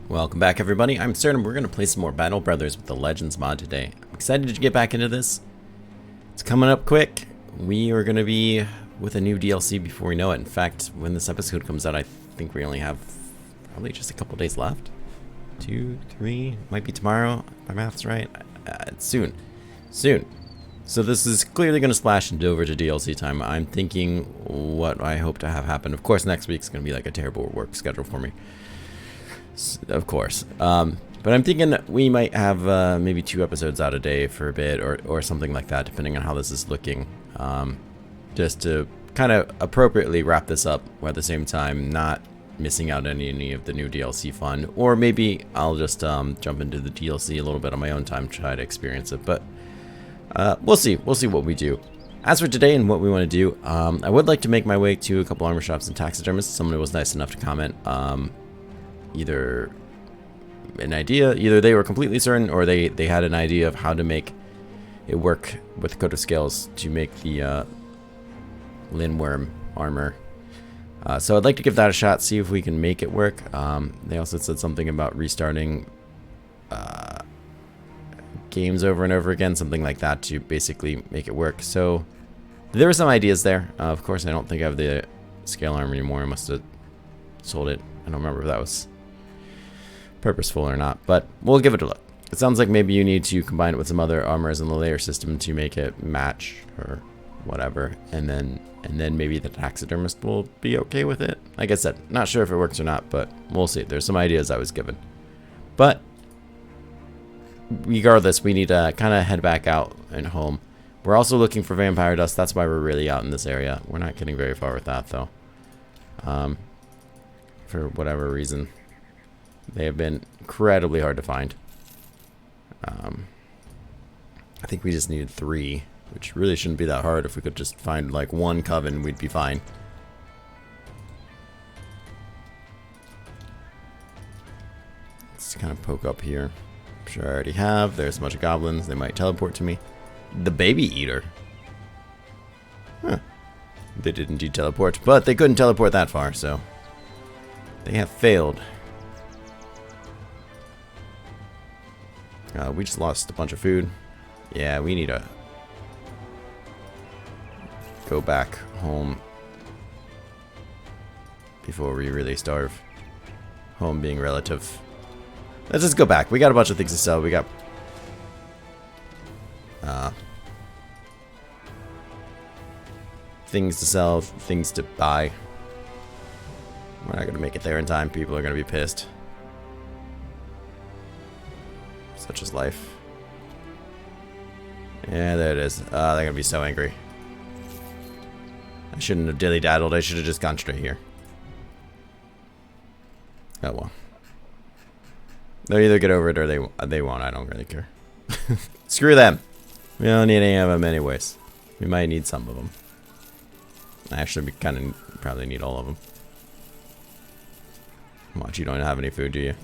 Welcome back, everybody. I'm Absurdum. We're going to play some more Battle Brothers with the Legends mod today. I'm excited to get back into this. It's coming up quick. We are going to be with a new DLC before we know it. In fact, when this episode comes out, I think we only have probably just a couple days left. 2, 3, might be tomorrow. If my math's right. Soon. So this is clearly going to splash into over to DLC time. I'm thinking what I hope to have happen. Of course, next week's going to be like a terrible work schedule for me. Of course. But I'm thinking that we might have maybe 2 episodes out a day for a bit or something like that, depending on how this is looking. Just to kind of appropriately wrap this up, while at the same time not missing out on any of the new DLC fun. Or maybe I'll just jump into the DLC a little bit on my own time, try to experience it. But we'll see. We'll see what we do. As for today and what we want to do, I would like to make my way to a couple armor shops and taxidermists. Someone was nice enough to comment. Either an idea, either they were completely certain or they had an idea of how to make it work with the coat of scales to make the Lindworm armor. So I'd like to give that a shot, see if we can make it work. They also said something about restarting games over and over again, something like that, to basically make it work. So there were some ideas there. Of course, I don't think I have the scale armor anymore. I must have sold it. I don't remember if that was purposeful or not, but we'll give it a look. It sounds like maybe you need to combine it with some other armors in the layer system to make it match or whatever, and then maybe the taxidermist will be okay with it. Like I said, not sure if it works or not, but we'll see. There's some ideas I was given, but regardless, we need to kind of head back out and home. We're also looking for vampire dust. That's why we're really out in this area. We're not getting very far with that though, for whatever reason. They have been incredibly hard to find. I think we just needed 3, which really shouldn't be that hard. If we could just find like 1 coven, we'd be fine. Let's kind of poke up here. I'm sure I already have. There's a bunch of goblins. They might teleport to me. The baby eater. Huh. They did indeed teleport, but they couldn't teleport that far, so they have failed. We just lost a bunch of food. Yeah, we need to go back home before we really starve. Home being relative. Let's just go back. We got a bunch of things to sell. We got things to sell, things to buy. We're not going to make it there in time. People are going to be pissed. Such is life. Yeah, there it is. They're gonna be so angry. I shouldn't have dilly-daddled. I should have just gone straight here. Oh well. They'll either get over it or they won't. I don't really care. Screw them. We don't need any of them anyways. We might need some of them. Actually, we kind of probably need all of them. Watch, you don't have any food, do you?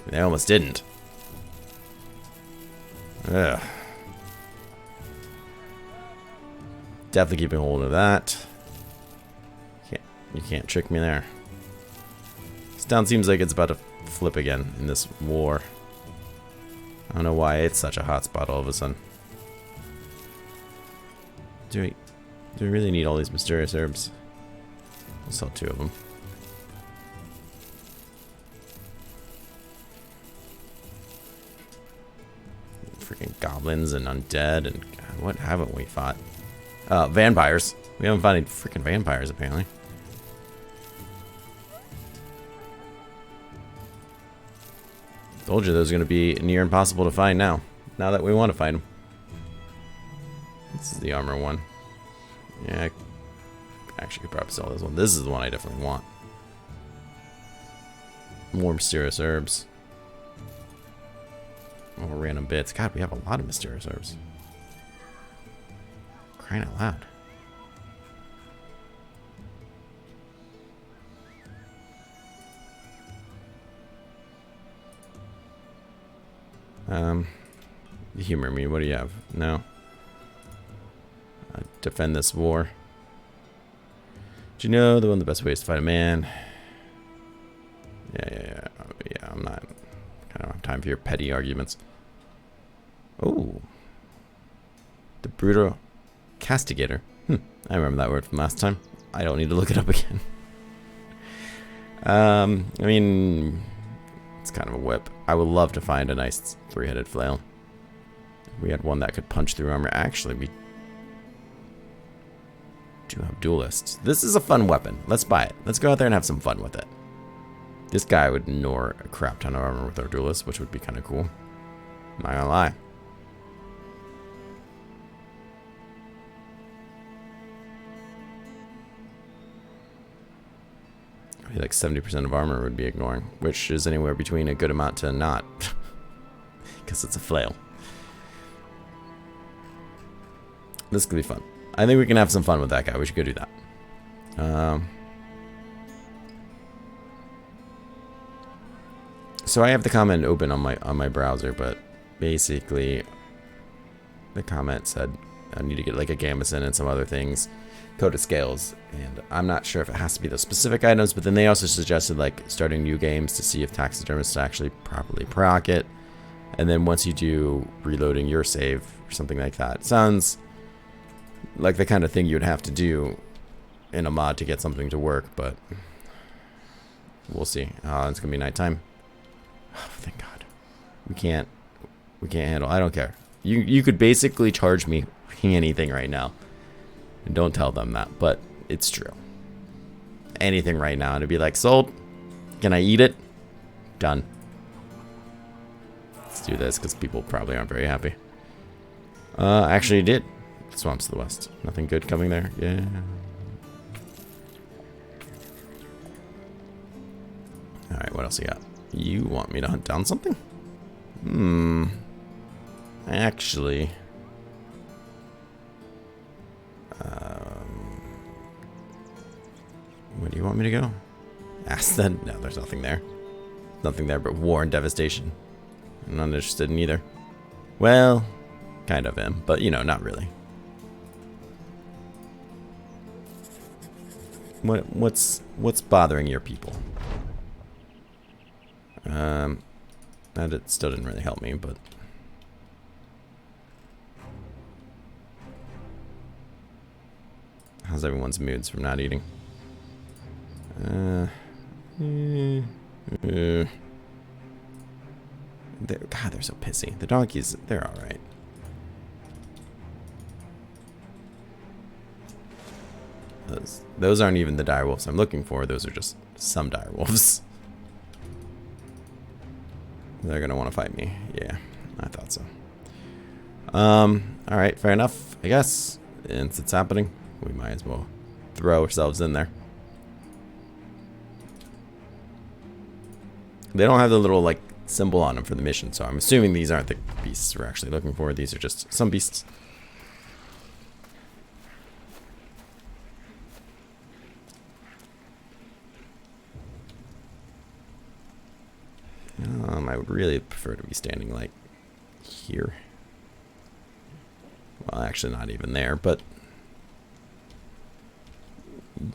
They almost didn't. Ugh. Definitely keeping hold of that. You can't trick me there. This town seems like it's about to flip again in this war. I don't know why it's such a hot spot all of a sudden. Do we really need all these mysterious herbs? We'll sell 2 of them. Freaking goblins and undead and God, what haven't we fought? Vampires. We haven't fought any freaking vampires apparently. Told you those are going to be near impossible to find now. Now that we want to find them. This is the armor one. Yeah, I actually could probably sell this one. This is the one I definitely want. More mysterious herbs. More random bits. God, we have a lot of mysterious herbs. Crying out loud. Humor me. What do you have? No. Defend this war. Do you know the best way is to fight a man Yeah, I'm not... I don't have time for your petty arguments. Oh. The Brutal Castigator. I remember that word from last time. I don't need to look it up again. I mean... It's kind of a whip. I would love to find a nice three-headed flail. We had one that could punch through armor. Actually, we do have duelists. This is a fun weapon. Let's buy it. Let's go out there and have some fun with it. This guy would gnaw a crap ton of armor with our duelist, which would be kind of cool. I'm not gonna lie. I feel like 70% of armor would be ignoring, which is anywhere between a good amount to not. Because it's a flail. This could be fun. I think we can have some fun with that guy. We should go do that. So I have the comment open on my browser, but basically the comment said I need to get like a gambeson and some other things, coded scales, and I'm not sure if it has to be those specific items, but then they also suggested like starting new games to see if taxidermists actually properly proc it, and then once you do reloading your save or something like that. It sounds like the kind of thing you would have to do in a mod to get something to work, but we'll see. It's gonna be nighttime. Oh, thank God. We can't handle. I don't care. You could basically charge me anything right now. And don't tell them that, but it's true. Anything right now, and it'd be like, sold. Can I eat it? Done. Let's do this, because people probably aren't very happy. Actually, it did. Swamps to the west. Nothing good coming there. Yeah. Alright, what else you got? You want me to hunt down something? Actually... where do you want me to go? Aston? No, there's nothing there. Nothing there but war and devastation. I'm not interested in either. Well, kind of am, but you know, not really. What's bothering your people? That it still didn't really help me, but how's everyone's moods from not eating? God, they're so pissy. The donkeys, they're all right. Those aren't even the direwolves I'm looking for. Those are just some direwolves. They're gonna want to fight me. Yeah, I thought so. Alright, fair enough, I guess. Since it's happening, we might as well throw ourselves in there. They don't have the little, like, symbol on them for the mission, so I'm assuming these aren't the beasts we're actually looking for. These are just some beasts. I would really prefer to be standing, like, here. Well, actually not even there, but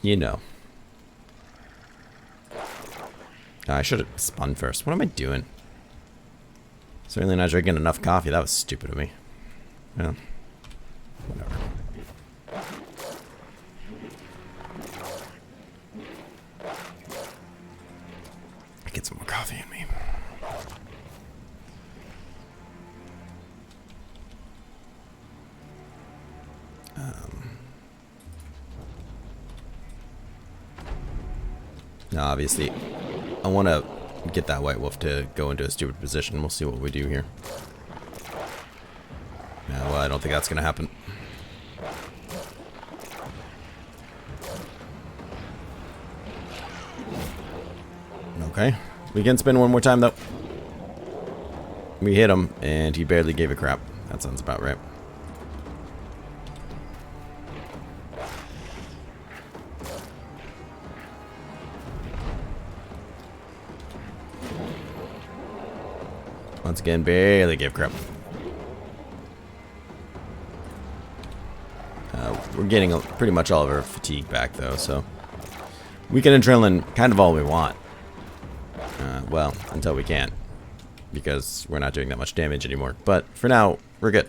you know. I should have spun first. What am I doing? Certainly not drinking enough coffee. That was stupid of me. Well, whatever. I get some more coffee in me. Now, obviously, I want to get that white wolf to go into a stupid position. We'll see what we do here. Yeah, well, I don't think that's going to happen. Okay. We can spin one more time, though. We hit him, and he barely gave a crap. That sounds about right. Once again, barely gave crap. We're getting pretty much all of our fatigue back, though, so we can adrenaline kind of all we want. Well, until we can't. Because we're not doing that much damage anymore. But for now, we're good.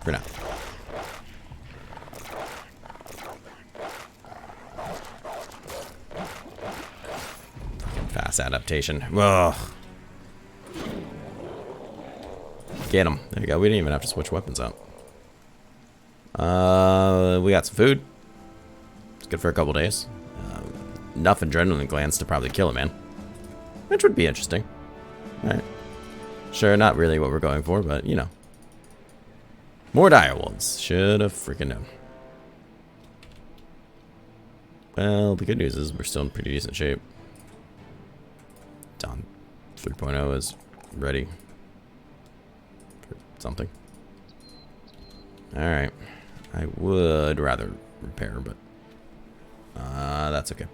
For now. Fucking fast adaptation. Ugh. Get him. There you go. We didn't even have to switch weapons out. We got some food. It's good for a couple days. Enough adrenaline glands to probably kill a man. Which would be interesting. Alright. Sure, not really what we're going for, but, you know. More dire wolves. Should have freaking known. Well, the good news is we're still in pretty decent shape. Dawn 3.0 is ready for something. Alright. I would rather repair, but that's okay.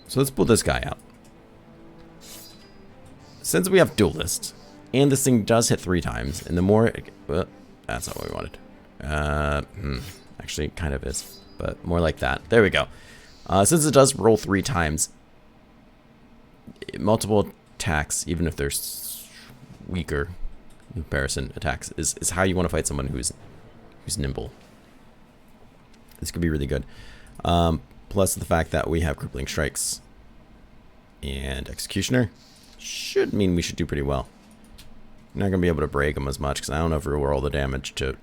So let's pull this guy out. Since we have duelist, and this thing does hit 3 times, and the more that's not what we wanted. Actually, it kind of is, but more like that. There we go. Since it does roll 3 times, multiple attacks, even if they're weaker in comparison attacks, is how you want to fight someone who's nimble. This could be really good. Plus the fact that we have crippling strikes and executioner should mean we should do pretty well. Not gonna be able to break them as much because I don't know if we'll roll the damage to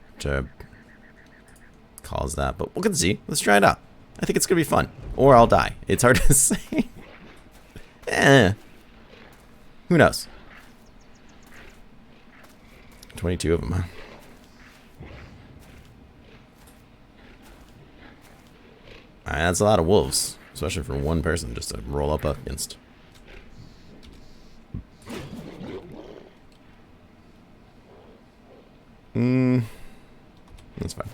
cause that, but we can see. Let's try it out. I think it's gonna be fun, or I'll die. It's hard to say. Who knows? 22 of them, huh? That's a lot of wolves, especially for one person just to roll up against. That's fine.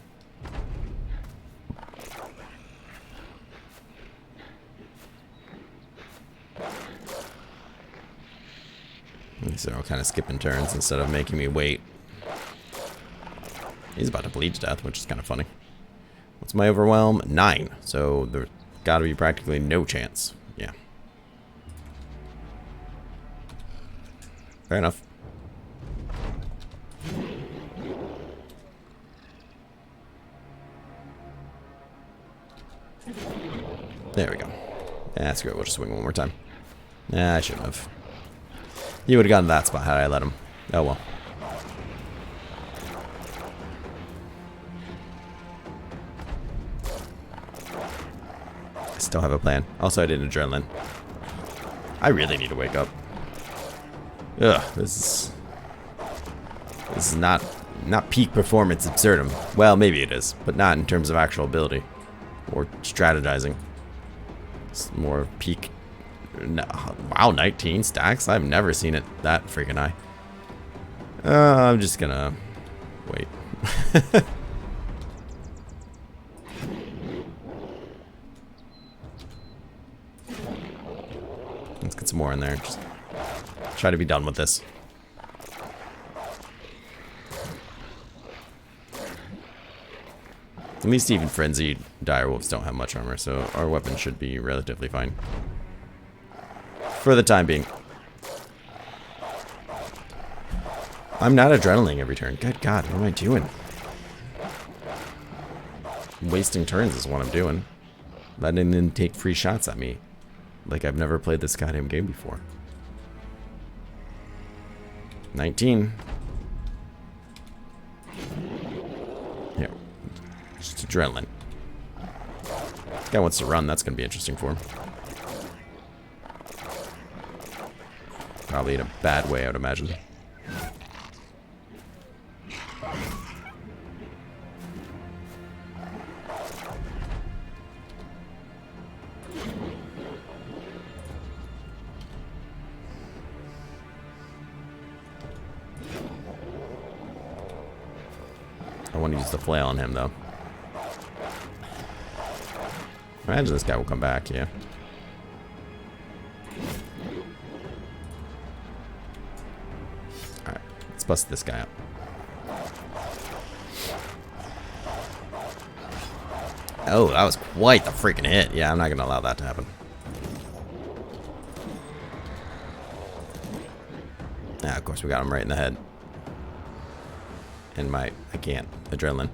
These are all kind of skipping turns instead of making me wait. He's about to bleed to death, which is kind of funny. What's my overwhelm? 9. So there's got to be practically no chance. Yeah. Fair enough. There we go. That's good. We'll just swing one more time. Nah, I shouldn't have. He would have gotten that spot had I let him. Oh well. I still have a plan. Also, I did adrenaline. I really need to wake up. Ugh, this is not peak performance Absurdum. Well, maybe it is, but not in terms of actual ability or strategizing. It's more peak. No, wow, 19 stacks. I've never seen it that freaking high. I'm just gonna wait. Let's get some more in there. Just try to be done with this. At least even frenzied direwolves don't have much armor, so our weapon should be relatively fine. For the time being. I'm not adrenalining every turn. Good God, what am I doing? Wasting turns is what I'm doing. Letting them take free shots at me. Like I've never played this goddamn game before. 19. Here. Just adrenaline. This guy wants to run. That's going to be interesting for him. Probably in a bad way, I would imagine. I want to use the flail on him, though. Imagine this guy will come back, yeah. Alright, let's bust this guy up. Oh, that was quite the freaking hit. Yeah, I'm not gonna allow that to happen. Ah, of course we got him right in the head. And I can't, adrenaline.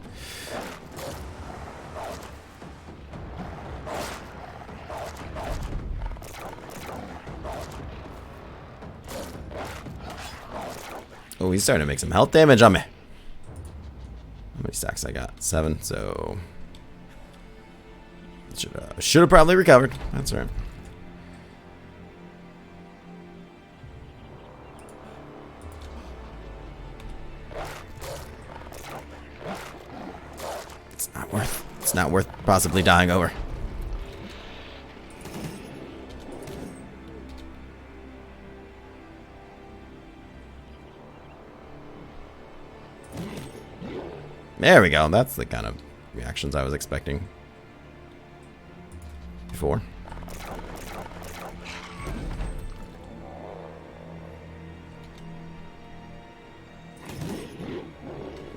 Oh, he's starting to make some health damage on me. How many stacks I got? 7, so... Should have probably recovered. That's right. It's not worth possibly dying over. There we go. That's the kind of reactions I was expecting before.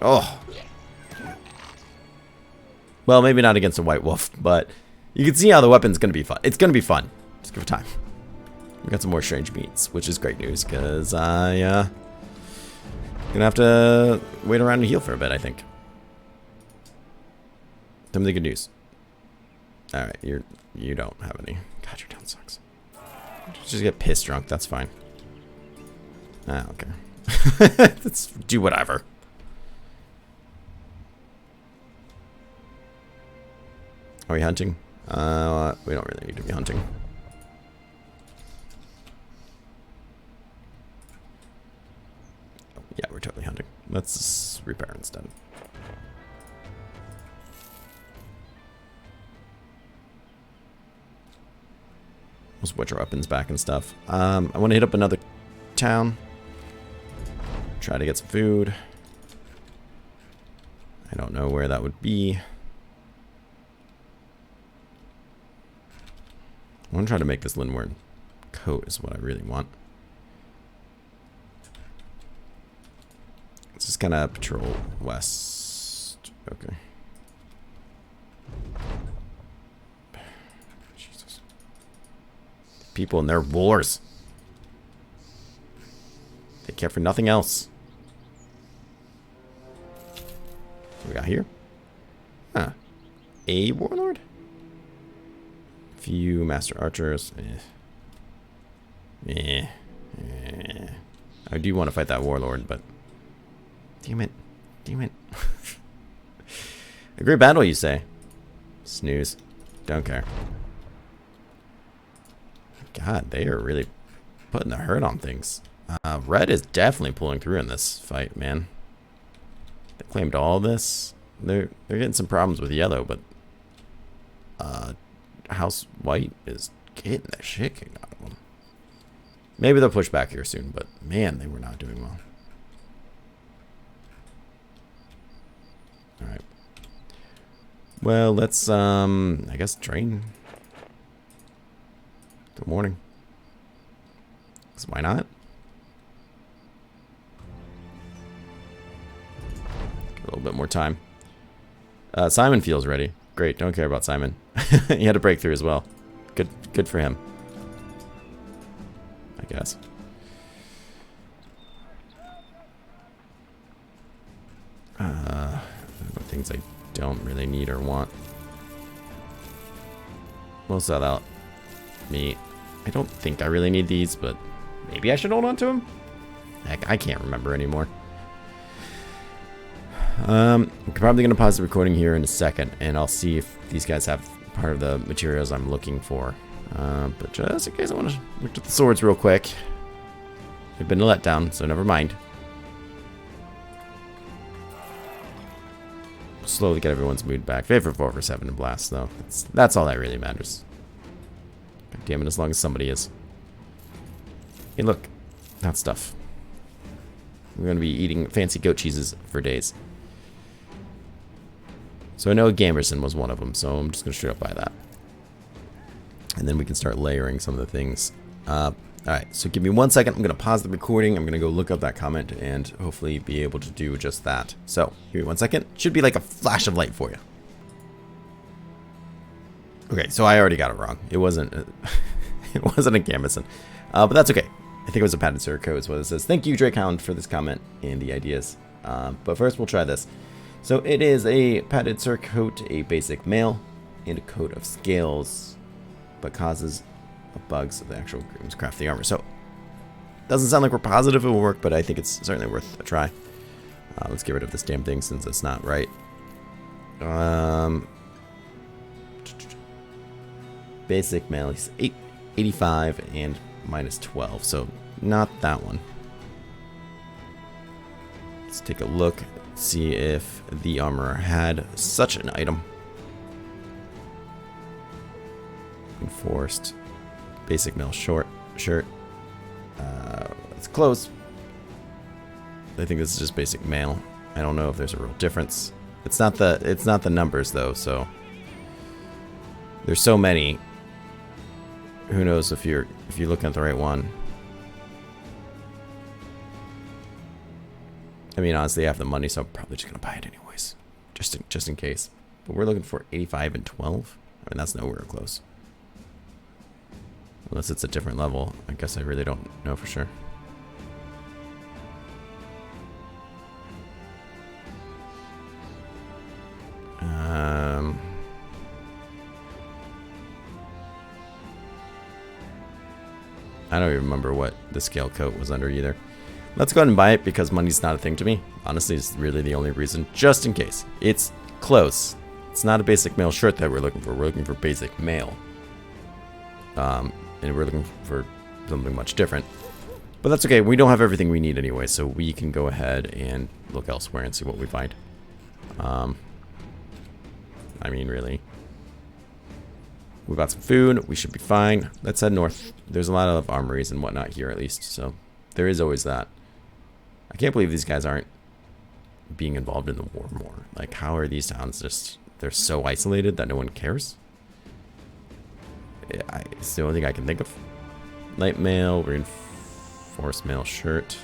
Oh. Well, maybe not against a white wolf, but you can see how the weapon's going to be fun. It's going to be fun. Just give it time. We got some more strange meats, which is great news, because I, gonna have to wait around and heal for a bit, I think. Tell me the good news. Alright, you don't have any. God, your town sucks. Just get pissed drunk, that's fine. I don't care. Let's do whatever. Are we hunting? We don't really need to be hunting. Yeah, we're totally hunting. Let's repair instead. We'll switch our weapons back and stuff. I want to hit up another town. Try to get some food. I don't know where that would be. I want to try to make this Linward coat is what I really want. Let's just kind of patrol west. Okay. Jesus. People and their wars. They care for nothing else. What we got here? Huh. A warlord? Few master archers. I do want to fight that warlord, but damn it. Damn it. A great battle, you say? Snooze. Don't care. God, they are really putting the hurt on things. Red is definitely pulling through in this fight, man. They claimed all this. They're getting some problems with yellow, but House White is getting the shit kicked out of them. Maybe they'll push back here soon, but man, they were not doing well. Alright. Well, let's, I guess, train. Good morning. So why not? Get a little bit more time. Simon feels ready. Great, don't care about Simon. He had a breakthrough as well. Good for him. I guess. Things I don't really need or want. We'll sell out meat. I don't think I really need these, but maybe I should hold on to them? Heck, I can't remember anymore. I'm probably going to pause the recording here in a second, and I'll see if these guys have part of the materials I'm looking for. But just in case, I want to look at the swords real quick. They've been let down, so never mind. Slowly get everyone's mood back. Favorite 4 for 7 and blast, though. That's all that really matters. God damn it, as long as somebody is. Hey, look. That stuff. We're going to be eating fancy goat cheeses for days. So I know Gamerson was one of them, so I'm just going to straight up buy that. And then we can start layering some of the things. Alright, so give me 1 second. I'm going to pause the recording. I'm going to go look up that comment and hopefully be able to do just that. So, give me 1 second. Should be like a flash of light for you. Okay, so I already got it wrong. It wasn't it wasn't a gambeson. But that's okay. I think it was a padded surcoat is what it says. Thank you, Drakehound, for this comment and the ideas. But first we'll try this. So it is a padded surcoat, a basic mail, and a coat of scales, but causes bugs of the actual groomscraft the armor. So doesn't sound like we're positive it will work, but I think it's certainly worth a try. Let's get rid of this damn thing since it's not right. Basic mail, he's 85 and minus 12, so not that one. Let's take a look, see if the armor had such an item. Enforced basic mail shirt. It's close. I think this is just basic mail. I don't know if there's a real difference. It's not the numbers though, so there's so many. Who knows if you're looking at the right one. I mean, honestly, I have the money, so I'm probably just gonna buy it anyways, just in case. But we're looking for 85 and 12. I mean, that's nowhere close. Unless it's a different level. I guess I really don't know for sure. I don't even remember what the scale coat was under either. Let's go ahead and buy it because money's not a thing to me. Honestly, it's really the only reason, just in case. It's close. It's not a basic mail shirt that we're looking for. We're looking for basic mail. And we're looking for something much different. But that's okay. We don't have everything we need anyway, so we can go ahead and look elsewhere and see what we find. I mean, really. We bought some food. We should be fine. Let's head north. There's a lot of armories and whatnot here, at least, so there is always that. I can't believe these guys aren't being involved in the war more. Like, how are these towns just... They're so isolated that no one cares? It's the only thing I can think of. Light mail, reinforced mail shirt.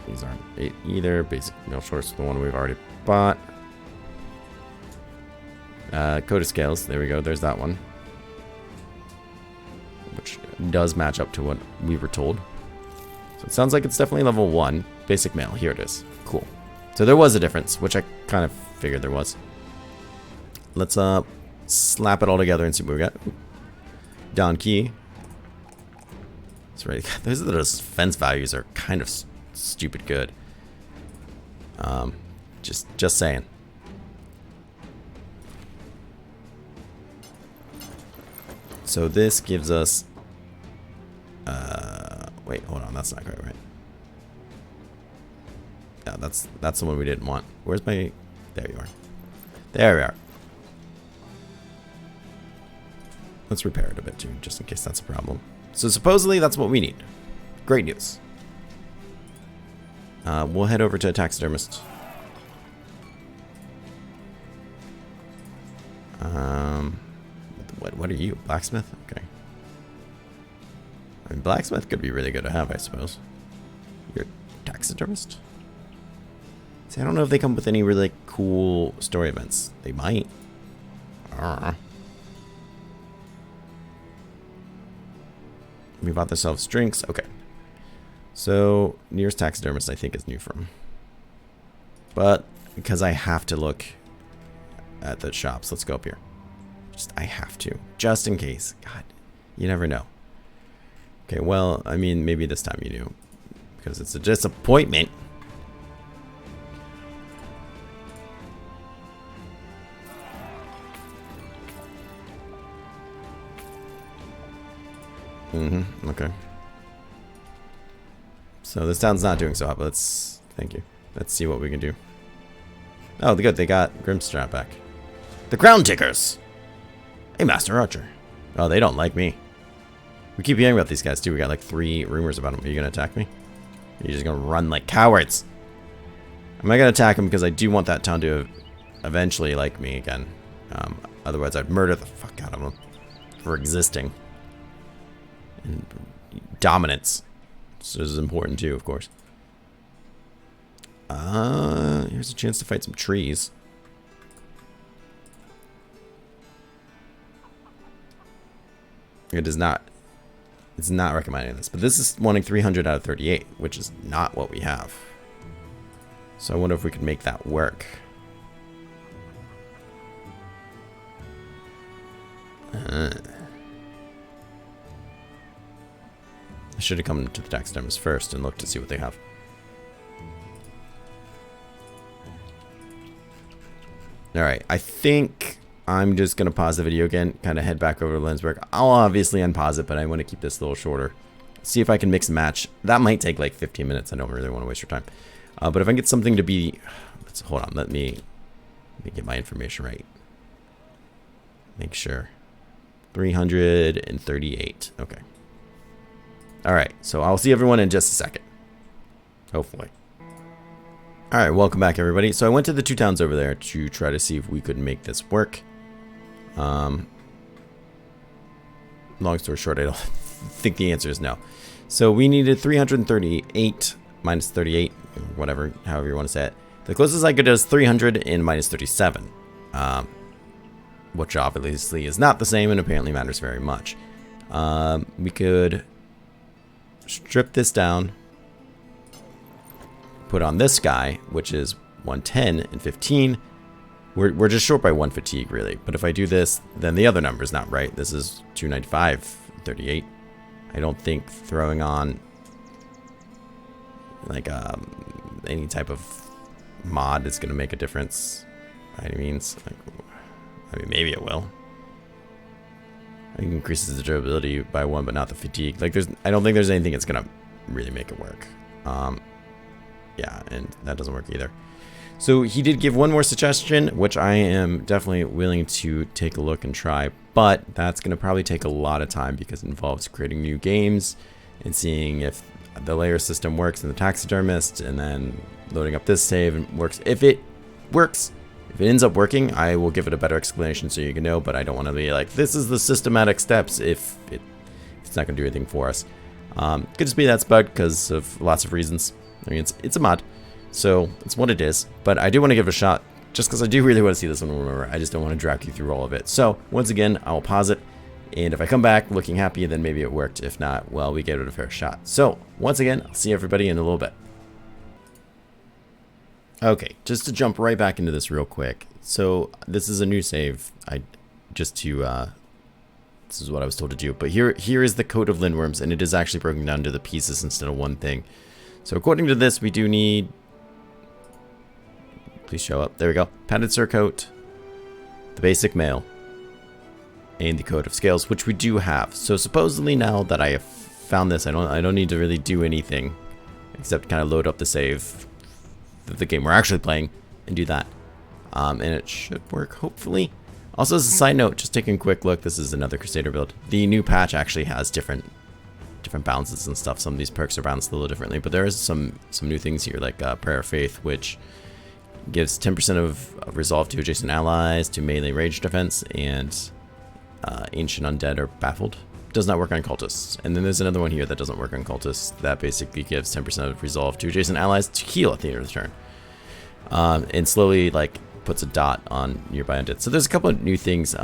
These aren't either. Basic mail shorts, the one we've already bought. Coat of scales, there we go, there's that one. Which does match up to what we were told. So it sounds like it's definitely level 1. Basic mail, here it is. Cool. So there was a difference, which I kind of figured there was. Let's slap it all together and see what we got. Down key. That's right. Those defense values are kind of stupid good. Just saying. So this gives us wait, hold on, that's not quite right. Yeah, that's the one we didn't want. Where's my... There you are. There we are. Let's repair it a bit too, just in case that's a problem. So supposedly that's what we need. Great news. We'll head over to a taxidermist. What are you? Blacksmith? Okay. I mean, blacksmith could be really good to have, I suppose. You're a taxidermist? See, I don't know if they come with any really cool story events. They might. We bought ourselves drinks. Okay. So, nearest taxidermist I think is New Firm. But, because I have to look at the shops, let's go up here. I have to. Just in case. God, you never know. Okay, well, I mean, maybe this time you do. Because it's a disappointment. Okay. So this town's not doing so hot, but thank you. Let's see what we can do. Oh, good, they got Grimstrap back. The Crown Tickers! Hey, Master Archer. Oh, they don't like me. We keep hearing about these guys, too. We got like 3 rumors about them. Are you going to attack me? Or are you just going to run like cowards? I'm not going to attack them because I do want that town to eventually like me again. Otherwise, I'd murder the fuck out of them for existing. And dominance. So this is important, too, of course. here's a chance to fight some trees. It is not. It's not recommending this, but this is wanting 300 out of 38, which is not what we have. So I wonder if we could make that work. I should have come to the taxidermist first and looked to see what they have. Alright, I think I'm just going to pause the video again, kind of head back over to Lensburg. I'll obviously unpause it, but I want to keep this a little shorter. See if I can mix and match. That might take like 15 minutes. I don't really want to waste your time. But if I can get something to be... hold on, let me get my information right. Make sure. 338. Okay. Alright, so I'll see everyone in just a second. Hopefully. Alright, welcome back everybody. So I went to the two towns over there to try to see if we could make this work. Long story short, I don't think the answer is no. So we needed 338 minus 38, whatever, however you want to say it. The closest I could do is 300 and minus 37. Which obviously is not the same and apparently matters very much. We could strip this down, put on this guy, which is 110 and 15. We're just short by 1 fatigue, really. But if I do this, then the other number is not right. This is 295, 38. I don't think throwing on like any type of mod is going to make a difference by any means. Like, I mean, maybe it will. I think it increases the durability by 1, but not the fatigue. Like, I don't think there's anything that's gonna really make it work. Yeah, and that doesn't work either. So he did give one more suggestion, which I am definitely willing to take a look and try, but that's gonna probably take a lot of time because it involves creating new games and seeing if the layer system works in the taxidermist, and then loading up this save and works. If it works. If it ends up working, I will give it a better explanation so you can know, but I don't want to be like, this is the systematic steps if it's not going to do anything for us. Could just be that's bugged because of lots of reasons. I mean, it's a mod, so it's what it is, but I do want to give it a shot just because I do really want to see this one. Remember, I just don't want to drag you through all of it. So once again, I'll pause it, and if I come back looking happy, then maybe it worked. If not, well, we gave it a fair shot. So once again, I'll see everybody in a little bit. Okay, just to jump right back into this real quick. So this is a new save. This is what I was told to do. But here is the coat of lindworms, and it is actually broken down to the pieces instead of one thing. So according to this, we do need. Please show up. There we go. Padded surcoat, the basic mail, and the coat of scales, which we do have. So supposedly now that I have found this, I don't need to really do anything except kind of load up the save. The game we're actually playing and do that, and it should work hopefully. Also, as a side note, just taking a quick look, this is another Crusader build. The new patch actually has different bounces and stuff. Some of these perks are balanced a little differently, but there is some new things here, like Prayer of Faith, which gives 10% of resolve to adjacent allies, to melee rage defense, and ancient undead are baffled. Does not work on cultists. And then there's another one here that doesn't work on cultists that basically gives 10% of resolve to adjacent allies to heal at the end of the turn, and slowly like puts a dot on nearby undead. So there's a couple of new things.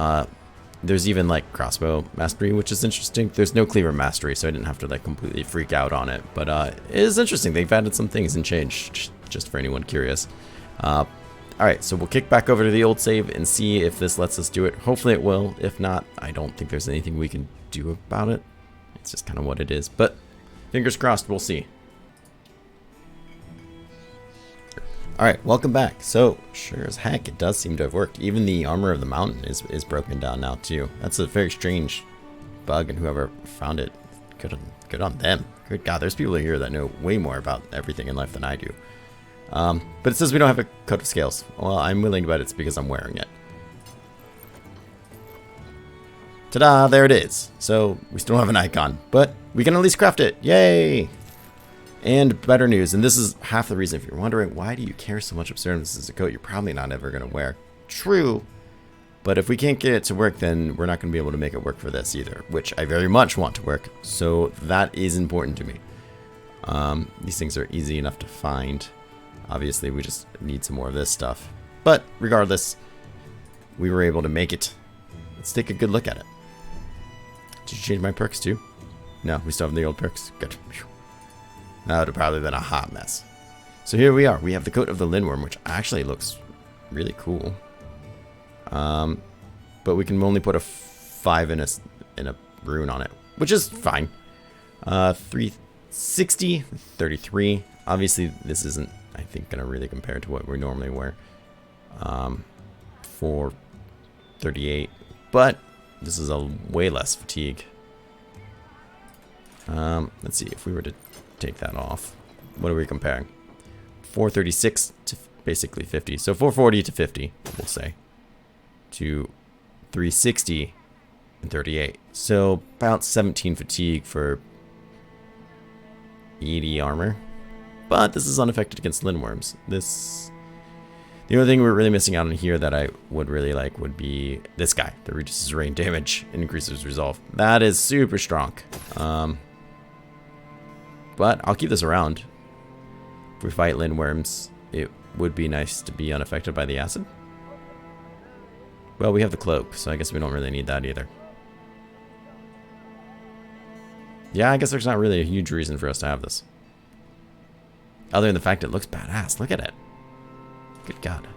There's even like crossbow mastery, which is interesting. There's no cleaver mastery, so I didn't have to like completely freak out on it, but it is interesting. They've added some things and changed, just for anyone curious. Alright, so we'll kick back over to the old save and see if this lets us do it. Hopefully it will. If not, I don't think there's anything we can do about it. It's just kind of what it is, but fingers crossed, we'll see. Alright, welcome back. So, sure as heck, it does seem to have worked. Even the armor of the mountain is broken down now, too. That's a very strange bug, and whoever found it, good on them. Good God, there's people here that know way more about everything in life than I do. But it says we don't have a coat of scales. Well, I'm willing to bet it's because I'm wearing it. Ta-da, there it is. So, we still don't have an icon, but we can at least craft it. Yay! And better news, and this is half the reason. If you're wondering, why do you care so much Absurdum? This is a coat you're probably not ever going to wear. True, but if we can't get it to work, then we're not going to be able to make it work for this either, which I very much want to work, so that is important to me. These things are easy enough to find. Obviously, we just need some more of this stuff. But regardless, we were able to make it. Let's take a good look at it. Did you change my perks too? No, we still have the old perks. Good. Whew. That would have probably been a hot mess. So here we are. We have the coat of the lindworm, which actually looks really cool. But we can only put a 5 in a rune on it, which is fine. 360, 33. Obviously, this isn't, I think, going to really compare to what we normally wear. 438. But this is a way less fatigue. Let's see if we were to take that off. What are we comparing? 436 to basically 50. So 440 to 50, we'll say. To 360 and 38. So about 17 fatigue for 80 armor. But this is unaffected against lindworms. The only thing we're really missing out on here that I would really like would be this guy that reduces rain damage and increases resolve. That is super strong. But I'll keep this around. If we fight lindworms, it would be nice to be unaffected by the acid. Well, we have the cloak, so I guess we don't really need that either. Yeah, I guess there's not really a huge reason for us to have this. Other than the fact it looks badass. Look at it. Good God.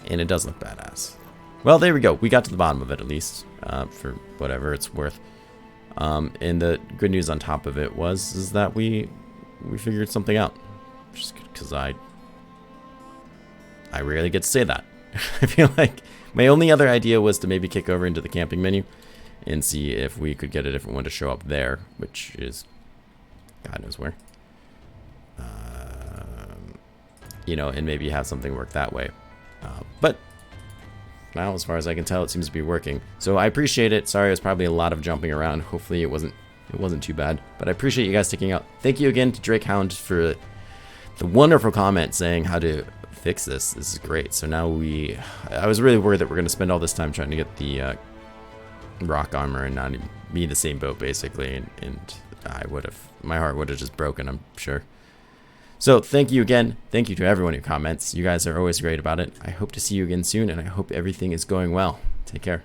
And it does look badass. Well, there we go. We got to the bottom of it at least, for whatever it's worth. And the good news on top of it is that we figured something out. Just because I rarely get to say that. I feel like my only other idea was to maybe kick over into the camping menu and see if we could get a different one to show up there, which is God knows where. You know, and maybe have something work that way. But now, as far as I can tell, it seems to be working. So I appreciate it. Sorry, it was probably a lot of jumping around. Hopefully it wasn't too bad. But I appreciate you guys sticking out. Thank you again to Drake Hound for the wonderful comment saying how to fix this. This is great. So now I was really worried that we're going to spend all this time trying to get the rock armor and not even be the same boat, basically. And my heart would have just broken, I'm sure. So thank you again. Thank you to everyone who comments. You guys are always great about it. I hope to see you again soon, and I hope everything is going well. Take care.